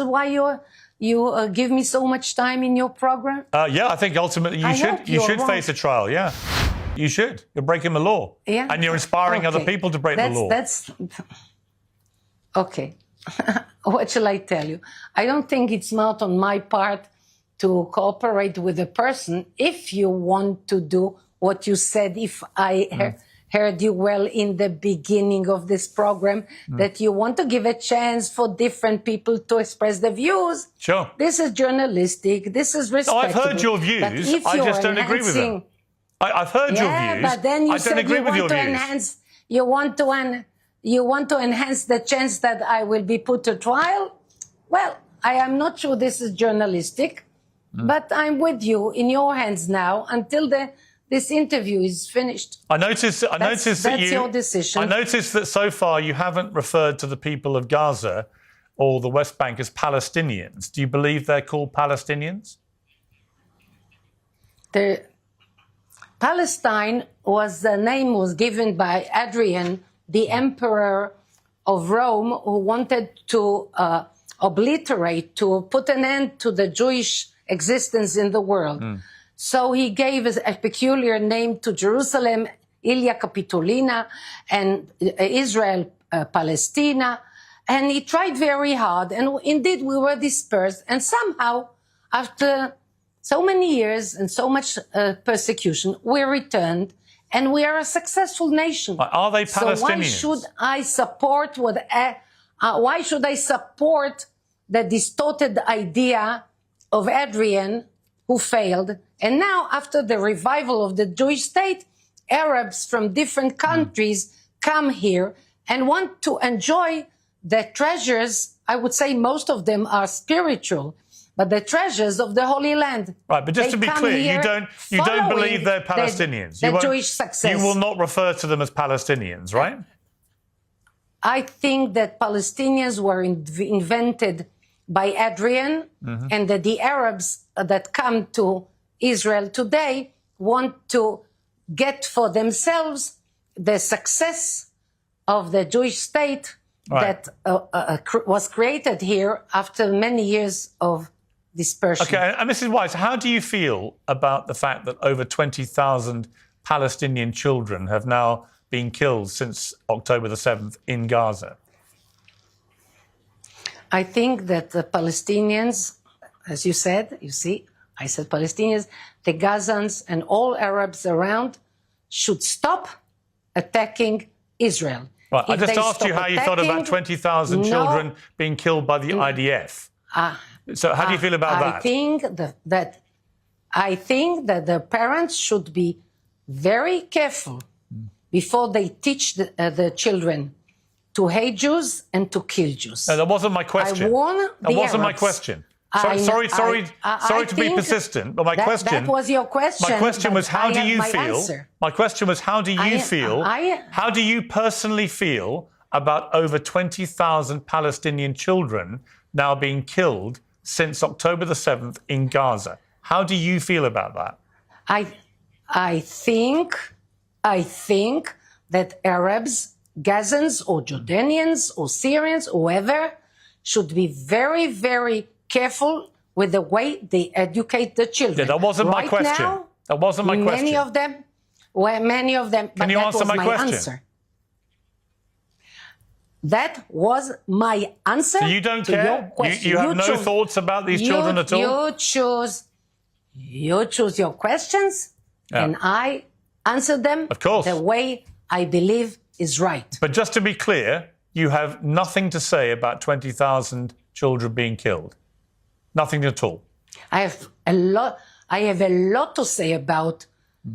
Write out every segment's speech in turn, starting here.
why you give me so much time in your program? Yeah, I think ultimately you should face a trial. Yeah, you should. You're breaking the law. Yeah, and you're inspiring other people to break the law. That's okay. What shall I tell you? I don't think it's not on my part to cooperate with a person if you want to do what you said. If I heard you well in the beginning of this program, that you want to give a chance for different people to express their views. Sure. This is journalistic. This is respectable. No, I've heard your views. I just don't agree with them. I've heard your views. But then you said you want to enhance. You want to enhance the chance that I will be put to trial. Well, I am not sure this is journalistic, but I'm with you in your hands now until this interview is finished. I noticed that your decision. I noticed that so far you haven't referred to the people of Gaza or the West Bank as Palestinians. Do you believe they're called Palestinians? Palestine the name was given by Adrian, the emperor of Rome, who wanted to obliterate, to put an end to the Jewish existence in the world. So he gave a peculiar name to Jerusalem, Ilia Capitolina, and Israel, Palestina. And he tried very hard. And indeed, we were dispersed. And somehow, after so many years and so much persecution, we returned. And we are a successful nation. Are they Palestinians? So why should I support the distorted idea of Adrian, who failed? And now, after the revival of the Jewish state, Arabs from different countries come here and want to enjoy the treasures. I would say most of them are spiritual, but the treasures of the Holy Land. Right, but just to be clear, you don't believe they're Palestinians. The Jewish success. You will not refer to them as Palestinians, right? I think that Palestinians were invented by Adrian, and that the Arabs that come to Israel today want to get for themselves the success of the Jewish state that was created here after many years of dispersion. Okay, and Mrs. Weiss, how do you feel about the fact that over 20,000 Palestinian children have now been killed since October the 7th in Gaza? I think that the Palestinians, as you said, I said Palestinians, the Gazans and all Arabs around should stop attacking Israel. Right, I just asked you how you felt about 20,000 children being killed by the IDF. So how do you feel about that? I think that the parents should be very careful before they teach the children to hate Jews and to kill Jews. No, that wasn't my question. I warn the That wasn't Arabs. My question. Sorry to be persistent, but my question... That was your question. My question was, how do you feel... Answer. My question was, how do you feel... How do you personally feel about over 20,000 Palestinian children now being killed since October the 7th in Gaza? How do you feel about that? I think that Arabs, Gazans or Jordanians or Syrians, whoever, should be very, very careful with the way they educate the children. Yeah, that wasn't my question. That wasn't my question. Many of them. Can you answer my question? Answer. That was my answer. So you don't care? Your question. You have no thoughts about these children at all? You choose your questions, and I answer them the way I believe is right. But just to be clear, you have nothing to say about 20,000 children being killed. Nothing at all. I have a lot to say about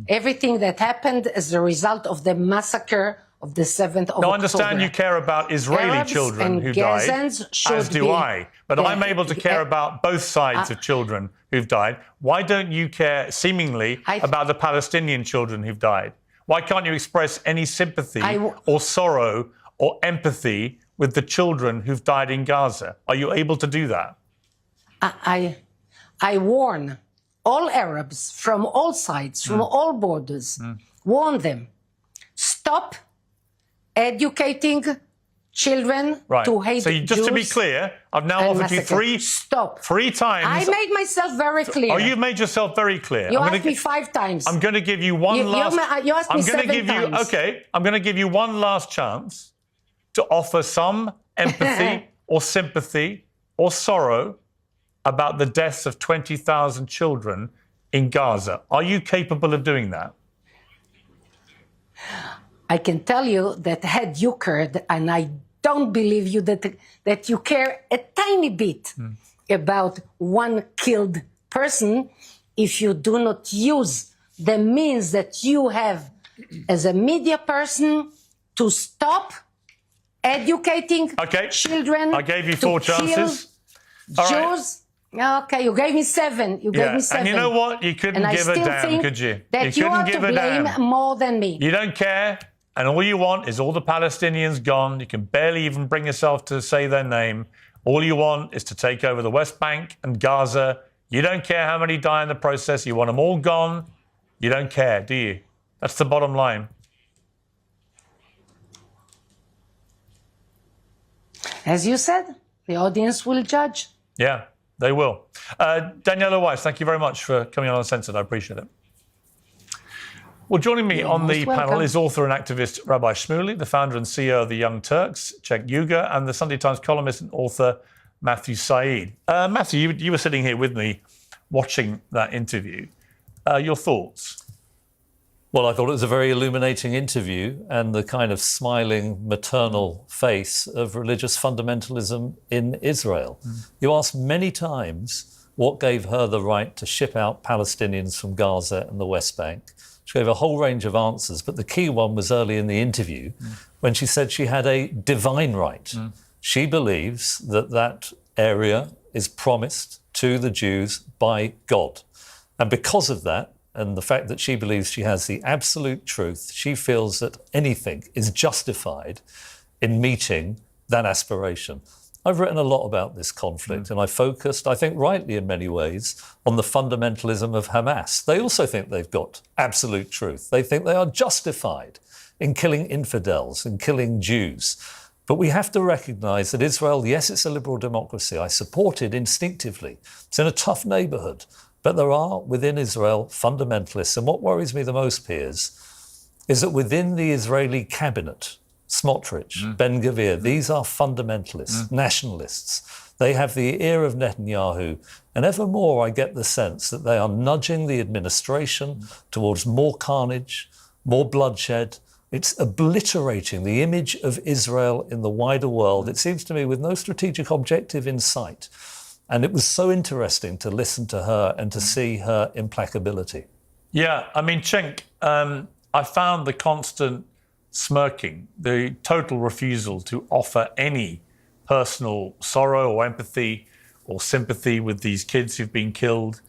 everything that happened as a result of the massacre of the 7th of October. I understand you care about Israeli Arabs children who died, as do I. But I'm able to care about both sides of children who've died. Why don't you care, seemingly, about the Palestinian children who've died? Why can't you express any sympathy or sorrow or empathy with the children who've died in Gaza? Are you able to do that? I warn all Arabs from all sides, from all borders, warn them, stop educating children to hate So just Jews to be clear, I've now offered you three times. I made myself very clear. Oh, you've made yourself very clear. You asked me 5 times. I'm going to give you one last... You asked me 7 times. Okay, I'm going to give you one last chance to offer some empathy or sympathy or sorrow about the deaths of 20,000 children in Gaza. Are you capable of doing that? I can tell you that had you cared, and I don't believe you that you care a tiny bit about one killed person, if you do not use the means that you have as a media person to stop educating children. I gave you 4 chances. Jews. Right. Okay, you gave me 7. You gave me 7. And you know what? You couldn't give a damn, could you? That you are to blame more than me. You don't care, and all you want is all the Palestinians gone. You can barely even bring yourself to say their name. All you want is to take over the West Bank and Gaza. You don't care how many die in the process. You want them all gone. You don't care, do you? That's the bottom line. As you said, the audience will judge. Yeah, they will. Daniela Weiss, thank you very much for coming on Uncensored. I appreciate it. Well, joining me on the panel is author and activist Rabbi Shmuley, the founder and CEO of the Young Turks, Cenk Uygur, and the Sunday Times columnist and author Matthew Said. Matthew, you were sitting here with me watching that interview. Your thoughts? Well, I thought it was a very illuminating interview and the kind of smiling maternal face of religious fundamentalism in Israel. You asked many times what gave her the right to ship out Palestinians from Gaza and the West Bank. She gave a whole range of answers, but the key one was early in the interview when she said she had a divine right. She believes that that area is promised to the Jews by God. And because of that, and the fact that she believes she has the absolute truth, she feels that anything is justified in meeting that aspiration. I've written a lot about this conflict, and I focused, I think rightly in many ways, on the fundamentalism of Hamas. They also think they've got absolute truth. They think they are justified in killing infidels and killing Jews. But we have to recognise that Israel, yes, it's a liberal democracy. I support it instinctively. It's in a tough neighbourhood. But there are, within Israel, fundamentalists. And what worries me the most, Piers, is that within the Israeli cabinet, Smotrich, Ben-Gvir, these are fundamentalists, nationalists. They have the ear of Netanyahu. And ever more, I get the sense that they are nudging the administration towards more carnage, more bloodshed. It's obliterating the image of Israel in the wider world, it seems to me, with no strategic objective in sight. And it was so interesting to listen to her and to see her implacability. Yeah, I mean, Cenk, I found the constant smirking, the total refusal to offer any personal sorrow or empathy or sympathy with these kids who've been killed.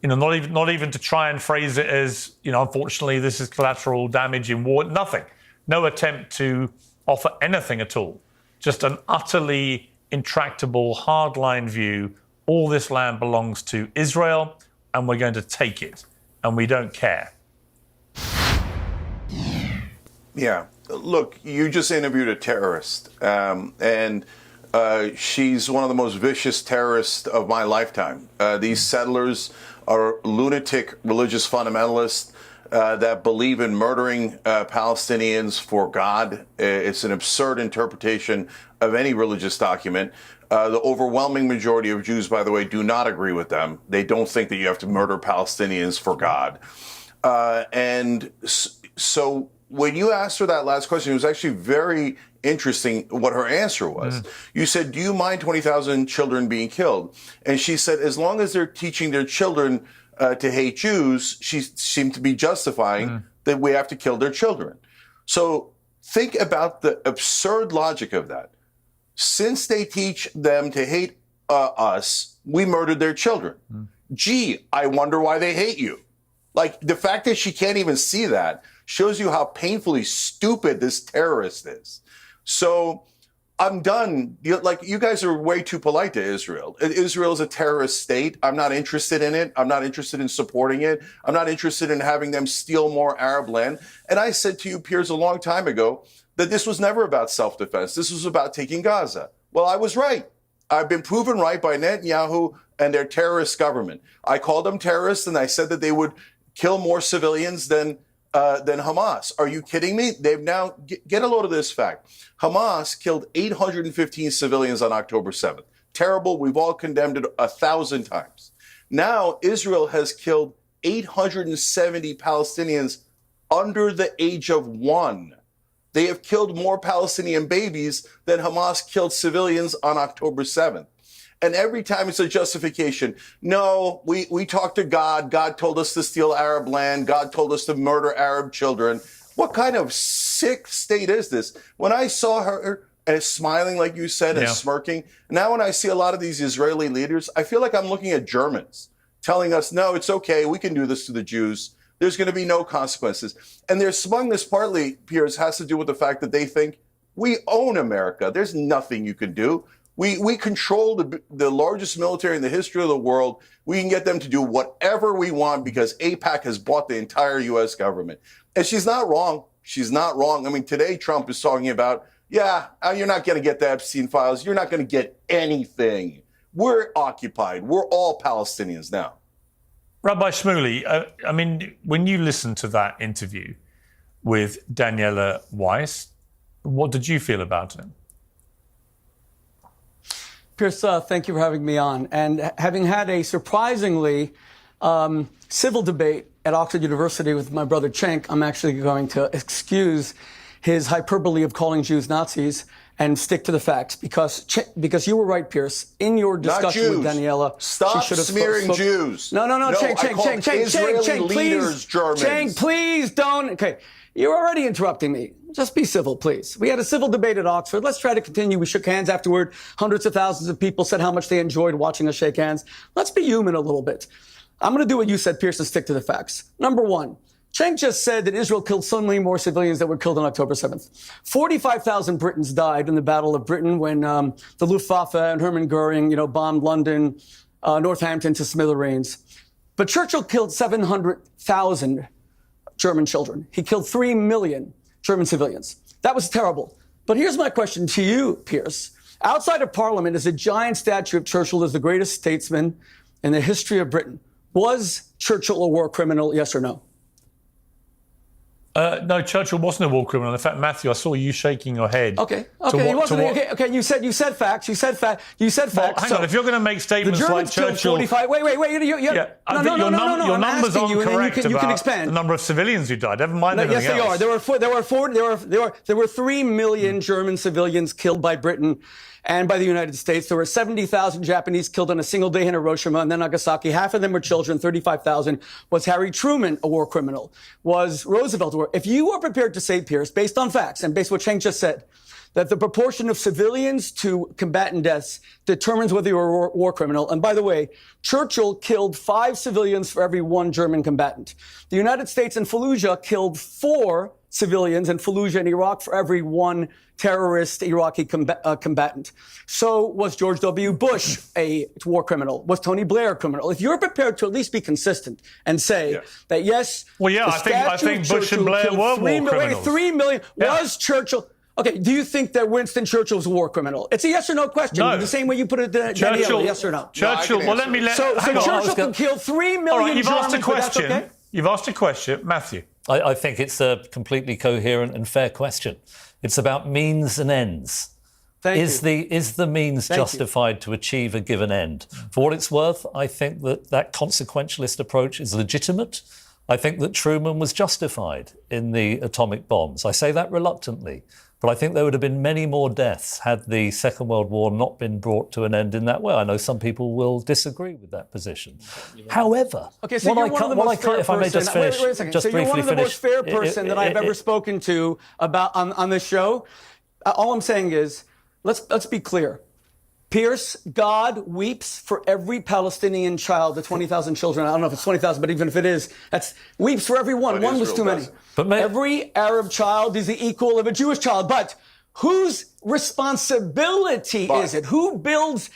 You know, not even to try and phrase it as, you know, unfortunately, this is collateral damage in war. Nothing. No attempt to offer anything at all. Just an utterly intractable, hardline view. All this land belongs to Israel, and we're going to take it, and we don't care. Yeah. Look, you just interviewed a terrorist, and she's one of the most vicious terrorists of my lifetime. These settlers are lunatic religious fundamentalists that believe in murdering Palestinians for God. It's an absurd interpretation of any religious document. The overwhelming majority of Jews, by the way, do not agree with them. They don't think that you have to murder Palestinians for God. And so when you asked her that last question, it was actually very interesting what her answer was. You said, do you mind 20,000 children being killed? And she said, as long as they're teaching their children to hate Jews, she seemed to be justifying that we have to kill their children. So think about the absurd logic of that. Since they teach them to hate us, we murdered their children. Gee, I wonder why they hate you. Like, the fact that she can't even see that shows you how painfully stupid this terrorist is. So I'm done. You guys are way too polite to Israel. Israel is a terrorist state. I'm not interested in it. I'm not interested in supporting it. I'm not interested in having them steal more Arab land. And I said to you, Piers, a long time ago, that this was never about self-defense. This was about taking Gaza. Well, I was right. I've been proven right by Netanyahu and their terrorist government. I called them terrorists, and I said that they would kill more civilians than Hamas. Are you kidding me? They've now, get a load of this fact. Hamas killed 815 civilians on October 7th. Terrible. We've all condemned it 1,000 times. Now, Israel has killed 870 Palestinians under the age of 1. They have killed more Palestinian babies than Hamas killed civilians on October 7th. And every time it's a justification. No, we talked to God. God told us to steal Arab land. God told us to murder Arab children. What kind of sick state is this? When I saw her and smiling, like you said, and smirking, now when I see a lot of these Israeli leaders, I feel like I'm looking at Germans telling us, no, it's okay. We can do this to the Jews. There's going to be no consequences. And their smugness partly, Piers, has to do with the fact that they think we own America. There's nothing you can do. We control the largest military in the history of the world. We can get them to do whatever we want because AIPAC has bought the entire U.S. government. And she's not wrong. She's not wrong. I mean, today Trump is talking about, you're not going to get the Epstein files. You're not going to get anything. We're occupied. We're all Palestinians now. Rabbi Shmuley, I mean, when you listened to that interview with Daniela Weiss, what did you feel about it? Piers, thank you for having me on. And having had a surprisingly civil debate at Oxford University with my brother Cenk, I'm actually going to excuse his hyperbole of calling Jews Nazis and stick to the facts because you were right, Piers. In your discussion with Daniela, stop she should have smearing Jews. No, Cenk, please don't. Okay, you're already interrupting me. Just be civil, please. We had a civil debate at Oxford. Let's try to continue. We shook hands afterward. Hundreds of thousands of people said how much they enjoyed watching us shake hands. Let's be human a little bit. I'm going to do what you said, Piers, and stick to the facts. Number one, Cenk just said that Israel killed so many more civilians that were killed on October 7th. 45,000 Britons died in the Battle of Britain when the Luftwaffe and Hermann Goering, bombed London, Northampton to smithereens. But Churchill killed 700,000 German children. He killed 3 million German civilians. That was terrible. But here's my question to you, Piers. Outside of Parliament is a giant statue of Churchill as the greatest statesman in the history of Britain. Was Churchill a war criminal, yes or no? No, Churchill wasn't a war criminal. In fact, Matthew, I saw you shaking your head. Okay. You said facts. You said facts. Well, hang on. If you're going to make statements like Churchill, 45. Wait. Your numbers aren't correct about the number of civilians who died. Never mind anything else. Yes, they are. There were 3 million German civilians killed by Britain and by the United States. There were 70,000 Japanese killed on a single day in Hiroshima and then Nagasaki. Half of them were children. 35,000. Was Harry Truman a war criminal? Was Roosevelt a war? If you are prepared to say, Piers, based on facts and based on what Cenk just said, that the proportion of civilians to combatant deaths determines whether you're a war criminal. And by the way, Churchill killed 5 civilians for every 1 German combatant. The United States in Fallujah killed 4 civilians in Fallujah in Iraq for every 1 terrorist Iraqi combatant. So was George W. Bush a war criminal? Was Tony Blair a criminal? If you're prepared to at least be consistent and say that, yes, I think Bush and Blair were war criminals. 3 million. Was Churchill... Okay, do you think that Winston Churchill was a war criminal? It's a yes or no question. No. The same way you put it to Daniela, yes or no? Churchill, So Churchill can kill 3 million you've asked a Germans, question. Okay? You've asked a question. Matthew. I think it's a completely coherent and fair question. It's about means and ends. Is the means justified to achieve a given end? For what it's worth, I think that consequentialist approach is legitimate. I think that Truman was justified in the atomic bombs. I say that reluctantly. But I think there would have been many more deaths had the Second World War not been brought to an end in that way. I know some people will disagree with that position. However, so you're one of the most fair person that I've ever spoken to about on this show. All I'm saying is, let's be clear. Piers, God weeps for every Palestinian child, the 20,000 children. I don't know if it's 20,000, but even if it is, weeps for every one. One was too many. But every Arab child is the equal of a Jewish child. But whose responsibility is it? Who builds?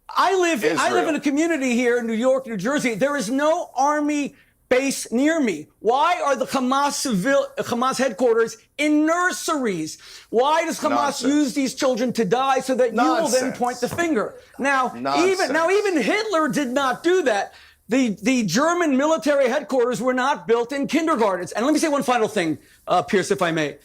I live in a community here in New York, New Jersey. There is no army base near me? Why are the Hamas headquarters in nurseries? Why does Hamas use these children to die so that you will then point the finger? Now, even Hitler did not do that. The German military headquarters were not built in kindergartens. And let me say one final thing, Piers, if I may.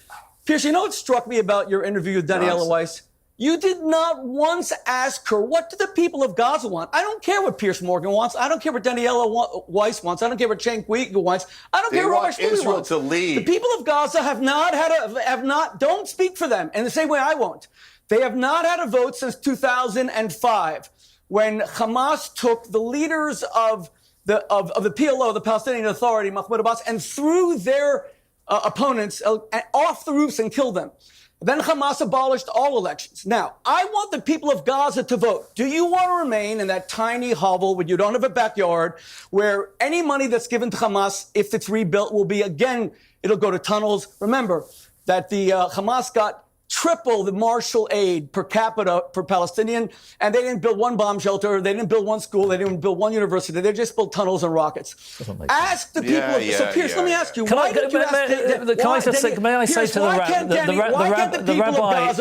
Piers, you know what struck me about your interview with Daniela Weiss? You did not once ask her, what do the people of Gaza want? I don't care what Piers Morgan wants. I don't care what Daniela Weiss wants. I don't care what Cenk Uygur wants. I don't care what Robert Israel wants. To lead. The people of Gaza don't speak for them in the same way I won't. They have not had a vote since 2005 when Hamas took the leaders of the PLO, the Palestinian Authority, Mahmoud Abbas, and threw their opponents off the roofs and killed them. Then Hamas abolished all elections. Now, I want the people of Gaza to vote. Do you want to remain in that tiny hovel where you don't have a backyard, where any money that's given to Hamas, if it's rebuilt, will be, again, it'll go to tunnels? Remember that the Hamas got triple the Marshall aid per capita per Palestinian, and they didn't build one bomb shelter, they didn't build one school, they didn't build one university, they just built tunnels and rockets. Ask the people. So, Piers, let me ask you, why did you ask... May I say to the rabbi,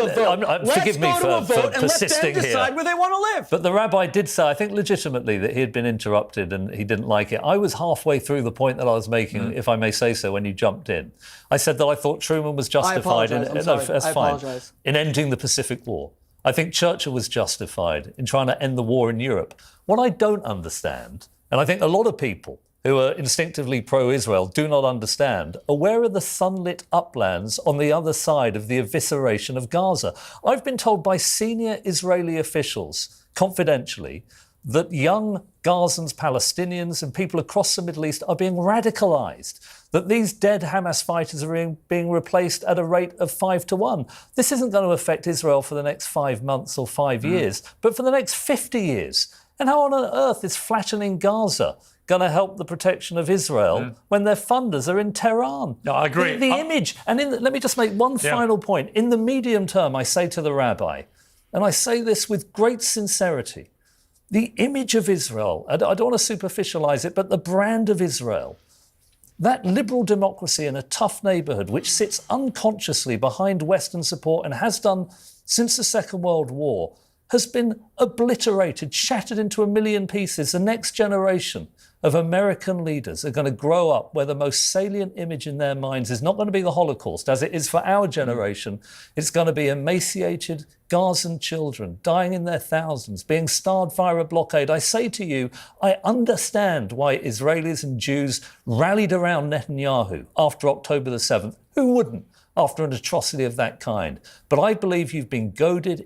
forgive me for persisting here, decide where they want to live. But the rabbi did say, I think legitimately, that he had been interrupted and he didn't like it. I was halfway through the point that I was making, if I may say so, when you jumped in. I said that I thought Truman was justified in ending the Pacific War. I think Churchill was justified in trying to end the war in Europe. What I don't understand, and I think a lot of people who are instinctively pro-Israel do not understand, are where are the sunlit uplands on the other side of the evisceration of Gaza? I've been told by senior Israeli officials, confidentially, that young Gazans, Palestinians and people across the Middle East are being radicalised, that these dead Hamas fighters are being replaced at a rate of 5 to 1. This isn't going to affect Israel for the next 5 months or 5 years, but for the next 50 years. And how on earth is flattening Gaza going to help the protection of Israel when their funders are in Tehran? No, I agree. The image, and let me just make one final point. In the medium term, I say to the rabbi, and I say this with great sincerity, the image of Israel, I don't want to superficialise it, but the brand of Israel, that liberal democracy in a tough neighbourhood which sits unconsciously behind Western support and has done since the Second World War, has been obliterated, shattered into a million pieces. The next generation of American leaders are going to grow up where the most salient image in their minds is not going to be the Holocaust, as it is for our generation. It's going to be emaciated Gazan children dying in their thousands, being starved via a blockade. I say to you, I understand why Israelis and Jews rallied around Netanyahu after October the 7th. Who wouldn't after an atrocity of that kind? But I believe you've been goaded